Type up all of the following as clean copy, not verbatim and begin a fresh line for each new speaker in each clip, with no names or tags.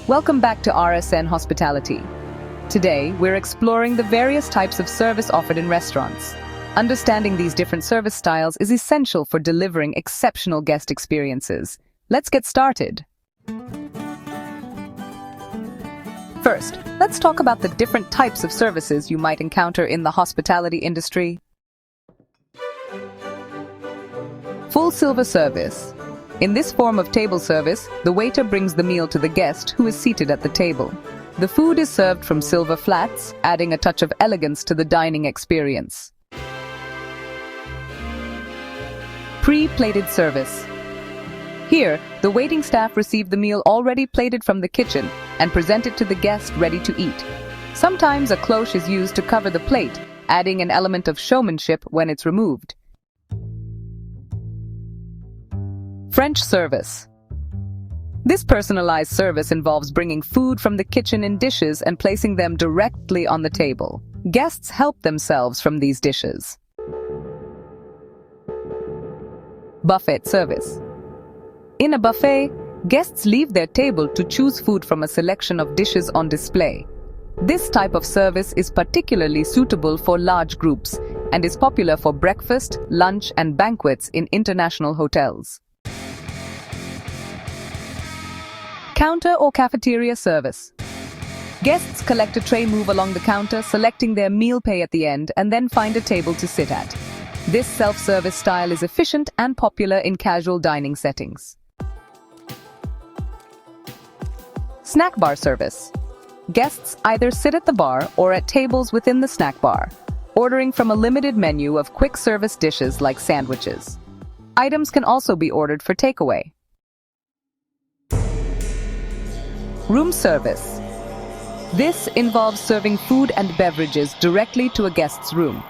Welcome back to RsN Hospitality. Today, we're exploring the various types of service offered in restaurants. Understanding these different service styles is essential for delivering exceptional guest experiences. Let's get started. First, let's talk about the different types of services you might encounter in the hospitality industry. Full silver service. In this form of table service, the waiter brings the meal to the guest who is seated at the table. The food is served from silver flats, adding a touch of elegance to the dining experience. Pre-plated service. Here, the waiting staff receive the meal already plated from the kitchen and present it to the guest ready to eat. Sometimes a cloche is used to cover the plate, adding an element of showmanship when it's removed. French service. This personalized service involves bringing food from the kitchen in dishes and placing them directly on the table. Guests help themselves from these dishes. Buffet service. In a buffet, guests leave their table to choose food from a selection of dishes on display. This type of service is particularly suitable for large groups and is popular for breakfast, lunch, and banquets in international hotels. Counter or cafeteria service. Guests collect a tray, move along the counter, selecting their meal pay at the end, and then find a table to sit at. This self-service style is efficient and popular in casual dining settings. Snack bar service. Guests either sit at the bar or at tables within the snack bar, ordering from a limited menu of quick-service dishes like sandwiches. Items can also be ordered for takeaway. Room service. This involves serving food and beverages directly to a guest's room.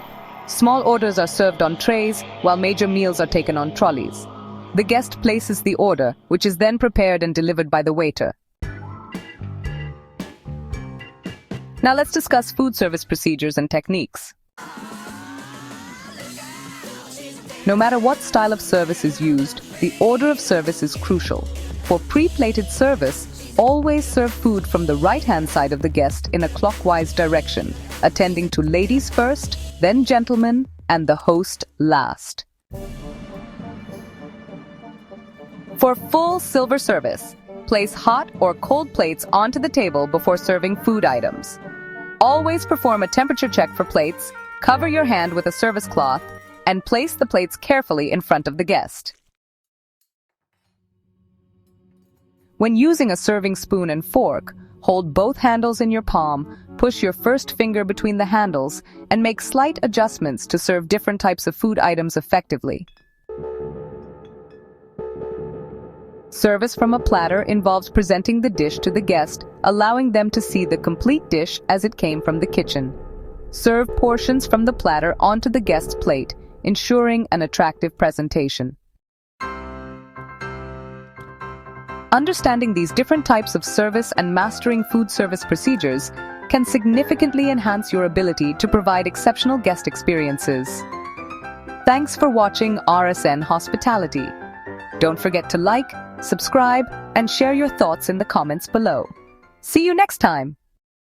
Small orders are served on trays, while major meals are taken on trolleys. The guest places the order, which is then prepared and delivered by the waiter. Now let's discuss food service procedures and techniques. No matter what style of service is used, the order of service is crucial. For pre-plated service, always serve food from the right-hand side of the guest in a clockwise direction, attending to ladies first, then gentlemen, and the host last. For full silver service, place hot or cold plates onto the table before serving food items. Always perform a temperature check for plates, cover your hand with a service cloth, and place the plates carefully in front of the guest. When using a serving spoon and fork, hold both handles in your palm, push your first finger between the handles, and make slight adjustments to serve different types of food items effectively. Service from a platter involves presenting the dish to the guest, allowing them to see the complete dish as it came from the kitchen. Serve portions from the platter onto the guest's plate, ensuring an attractive presentation. Understanding these different types of service and mastering food service procedures can significantly enhance your ability to provide exceptional guest experiences. Thanks for watching RsN Hospitality. Don't forget to like, subscribe, and share your thoughts in the comments below. See you next time!